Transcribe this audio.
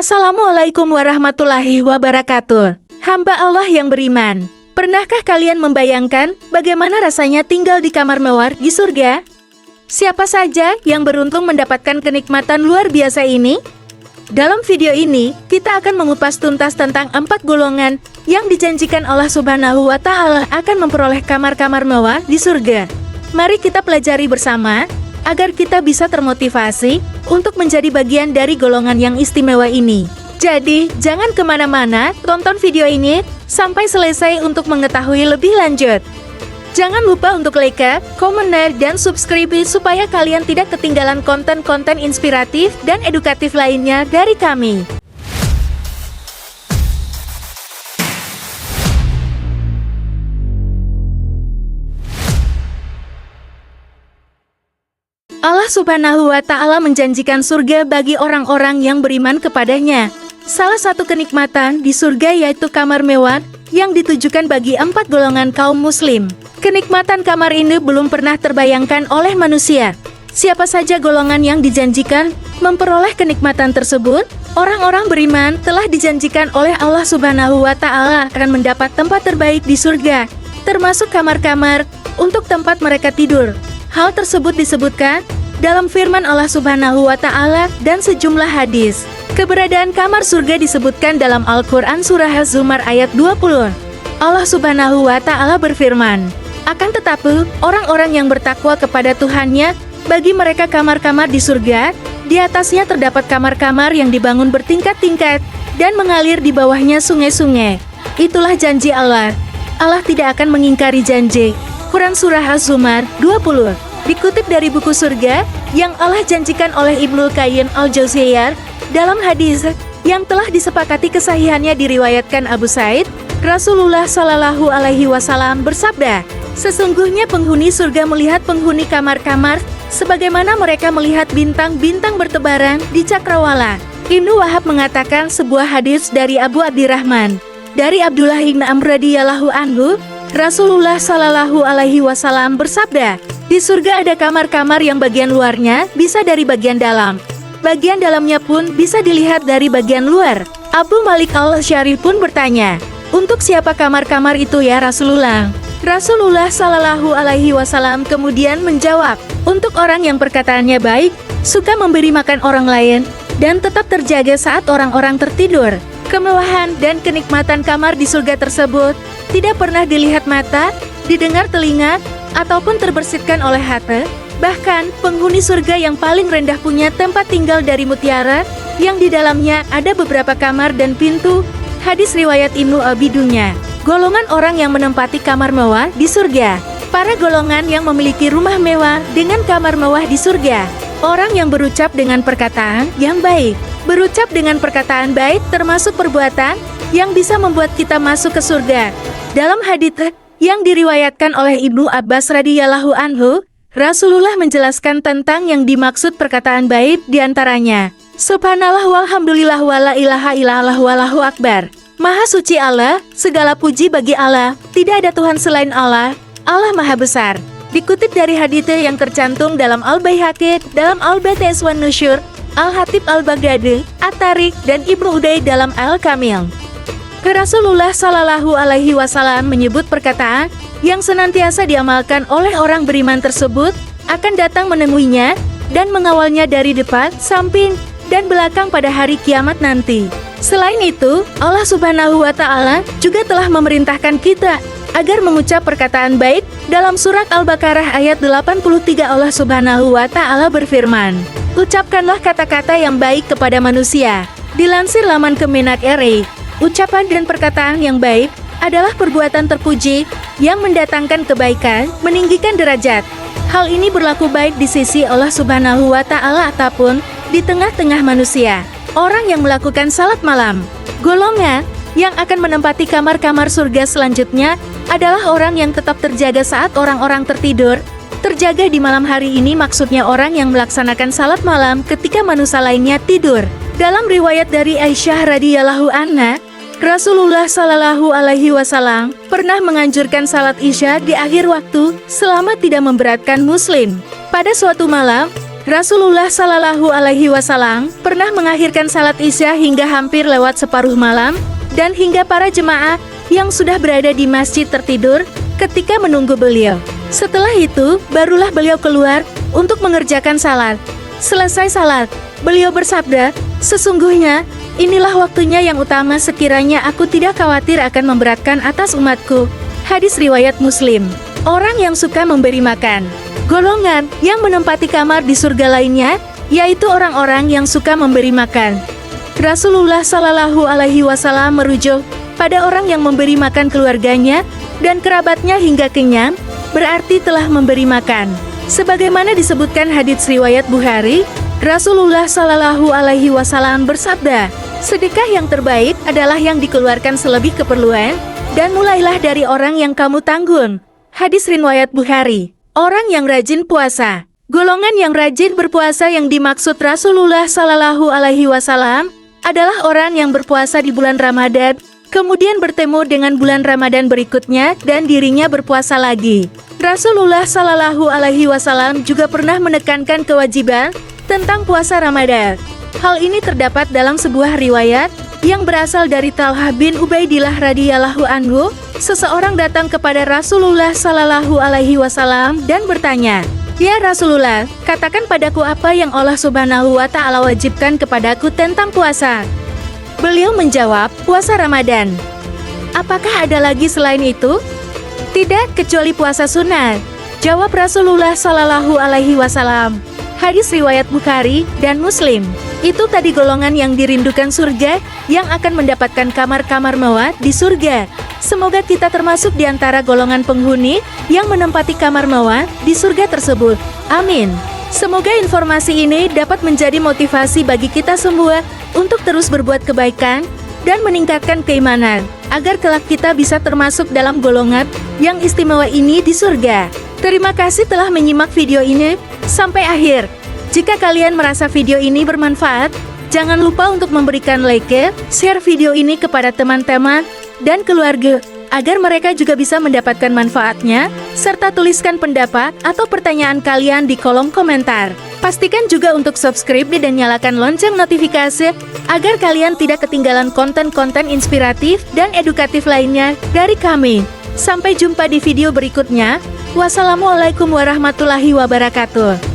Assalamualaikum warahmatullahi wabarakatuh. Hamba Allah yang beriman, pernahkah kalian membayangkan bagaimana rasanya tinggal di kamar mewah di surga? Siapa saja yang beruntung mendapatkan kenikmatan luar biasa ini? Dalam video ini, kita akan mengupas tuntas tentang 4 golongan yang dijanjikan Allah Subhanahu wa Ta'ala akan memperoleh kamar-kamar mewah di surga. Mari kita pelajari bersama agar kita bisa termotivasi untuk menjadi bagian dari golongan yang istimewa ini. Jadi, jangan kemana-mana, tonton video ini sampai selesai untuk mengetahui lebih lanjut. Jangan lupa untuk like, komen, dan subscribe supaya kalian tidak ketinggalan konten-konten inspiratif dan edukatif lainnya dari kami. Allah Subhanahu wa Ta'ala menjanjikan surga bagi orang-orang yang beriman kepadanya. Salah satu kenikmatan di surga yaitu kamar mewah yang ditujukan bagi 4 golongan kaum muslim. Kenikmatan kamar ini belum pernah terbayangkan oleh manusia. Siapa saja golongan yang dijanjikan memperoleh kenikmatan tersebut? Orang-orang beriman telah dijanjikan oleh Allah Subhanahu wa Ta'ala akan mendapat tempat terbaik di surga, termasuk kamar-kamar untuk tempat mereka tidur. Hal tersebut disebutkan dalam firman Allah Subhanahu wa Ta'ala dan sejumlah hadis. Keberadaan kamar surga disebutkan dalam Al-Quran Surah Az-Zumar ayat 20. Allah Subhanahu wa Ta'ala berfirman, "Akan tetapi, orang-orang yang bertakwa kepada Tuhannya, bagi mereka kamar-kamar di surga, di atasnya terdapat kamar-kamar yang dibangun bertingkat-tingkat, dan mengalir di bawahnya sungai-sungai. Itulah janji Allah. Allah tidak akan mengingkari janji." Quran Surah Az-Zumar 20. Dikutip dari buku surga yang Allah janjikan oleh Ibnul Qayyim Al-Jauziyah dalam hadis yang telah disepakati kesahihannya diriwayatkan Abu Said, Rasulullah Shallallahu Alaihi Wasallam bersabda, "Sesungguhnya penghuni surga melihat penghuni kamar-kamar sebagaimana mereka melihat bintang-bintang bertebaran di cakrawala." Ibnu Wahab mengatakan sebuah hadis dari Abu Abdirrahman dari Abdullah bin Amr radhiyallahu anhu, Rasulullah Shallallahu Alaihi Wasallam bersabda, "Di surga ada kamar-kamar yang bagian luarnya bisa dari bagian dalam. Bagian dalamnya pun bisa dilihat dari bagian luar." Abu Malik Al-Syarif pun bertanya, "Untuk siapa kamar-kamar itu ya Rasulullah?" Rasulullah Shallallahu Alaihi Wasallam kemudian menjawab, "Untuk orang yang perkataannya baik, suka memberi makan orang lain, dan tetap terjaga saat orang-orang tertidur." Kemewahan dan kenikmatan kamar di surga tersebut tidak pernah dilihat mata, didengar telinga, ataupun terbersihkan oleh hati. Bahkan, penghuni surga yang paling rendah punya tempat tinggal dari mutiara, yang di dalamnya ada beberapa kamar dan pintu. Hadis riwayat Ibnu Abi Dunya. Golongan orang yang menempati kamar mewah di surga. Para golongan yang memiliki rumah mewah dengan kamar mewah di surga. Orang yang berucap dengan perkataan yang baik. Berucap dengan perkataan baik termasuk perbuatan yang bisa membuat kita masuk ke surga. Dalam hadits yang diriwayatkan oleh Ibnu Abbas radhiyallahu anhu, Rasulullah menjelaskan tentang yang dimaksud perkataan baik diantaranya, "Subhanallah walhamdulillah wala ilaha illallah wallahu akbar." Maha suci Allah, segala puji bagi Allah, tidak ada Tuhan selain Allah, Allah Maha Besar. Dikutip dari hadits yang tercantum dalam Al-Baihaqi, dalam Al-Batis wan Nusyur, Al-Hatib Al-Baghdadi, At-Tariq, dan Ibnu Uday dalam Al-Kamil. Rasulullah Shallallahu Alaihi Wasallam menyebut perkataan yang senantiasa diamalkan oleh orang beriman tersebut akan datang menemuinya dan mengawalnya dari depan, samping, dan belakang pada hari kiamat nanti. Selain itu, Allah Subhanahu wa Ta'ala juga telah memerintahkan kita agar mengucap perkataan baik. Dalam surat Al-Baqarah ayat 83 Allah Subhanahu wa Ta'ala berfirman, "Ucapkanlah kata-kata yang baik kepada manusia." Dilansir laman Kemenak RI, ucapan dan perkataan yang baik adalah perbuatan terpuji yang mendatangkan kebaikan, meninggikan derajat. Hal ini berlaku baik di sisi Allah Subhanahu wa Ta'ala ataupun di tengah-tengah manusia. Orang yang melakukan salat malam. Golongan yang akan menempati kamar-kamar surga selanjutnya adalah orang yang tetap terjaga saat orang-orang tertidur. Terjaga di malam hari ini maksudnya orang yang melaksanakan salat malam ketika manusia lainnya tidur. Dalam riwayat dari Aisyah radhiyallahu anha, Rasulullah Shallallahu Alaihi Wasallam pernah menganjurkan salat Isya di akhir waktu selama tidak memberatkan muslim. Pada suatu malam, Rasulullah Shallallahu Alaihi Wasallam pernah mengakhirkan salat Isya hingga hampir lewat separuh malam, dan hingga para jemaah yang sudah berada di masjid tertidur ketika menunggu beliau. Setelah itu, barulah beliau keluar untuk mengerjakan salat. Selesai salat, beliau bersabda, "Sesungguhnya, inilah waktunya yang utama sekiranya aku tidak khawatir akan memberatkan atas umatku." Hadis riwayat Muslim. Orang yang suka memberi makan. Golongan yang menempati kamar di surga lainnya, yaitu orang-orang yang suka memberi makan. Rasulullah Shallallahu Alaihi Wasallam merujuk pada orang yang memberi makan keluarganya dan kerabatnya hingga kenyang, berarti telah memberi makan. Sebagaimana disebutkan hadits riwayat Bukhari, Rasulullah Shallallahu Alaihi Wasallam bersabda, "Sedekah yang terbaik adalah yang dikeluarkan selebih keperluan, dan mulailah dari orang yang kamu tanggung." Hadis riwayat Bukhari. Orang yang rajin puasa. Golongan yang rajin berpuasa yang dimaksud Rasulullah Shallallahu Alaihi Wasallam adalah orang yang berpuasa di bulan Ramadan, kemudian bertemu dengan bulan Ramadan berikutnya dan dirinya berpuasa lagi. Rasulullah Shallallahu Alaihi Wasallam juga pernah menekankan kewajiban tentang puasa Ramadan. Hal ini terdapat dalam sebuah riwayat yang berasal dari Talhah bin Ubaidillah radhiyallahu anhu. Seseorang datang kepada Rasulullah Shallallahu Alaihi Wasallam dan bertanya, "Ya Rasulullah, katakan padaku apa yang Allah Subhanahu wa Ta'ala wajibkan kepadaku tentang puasa." Beliau menjawab, "Puasa Ramadan." "Apakah ada lagi selain itu?" "Tidak, kecuali puasa sunat," jawab Rasulullah Shallallahu Alaihi Wasallam. Hadis riwayat Bukhari dan Muslim. Itu tadi golongan yang dirindukan surga, yang akan mendapatkan kamar-kamar mewah di surga. Semoga kita termasuk di antara golongan penghuni yang menempati kamar mewah di surga tersebut. Amin. Semoga informasi ini dapat menjadi motivasi bagi kita semua untuk terus berbuat kebaikan dan meningkatkan keimanan, agar kelak kita bisa termasuk dalam golongan yang istimewa ini di surga. Terima kasih telah menyimak video ini sampai akhir. Jika kalian merasa video ini bermanfaat, jangan lupa untuk memberikan like, share video ini kepada teman-teman dan keluarga, agar mereka juga bisa mendapatkan manfaatnya, serta tuliskan pendapat atau pertanyaan kalian di kolom komentar. Pastikan juga untuk subscribe dan nyalakan lonceng notifikasi, agar kalian tidak ketinggalan konten-konten inspiratif dan edukatif lainnya dari kami. Sampai jumpa di video berikutnya. Wassalamualaikum warahmatullahi wabarakatuh.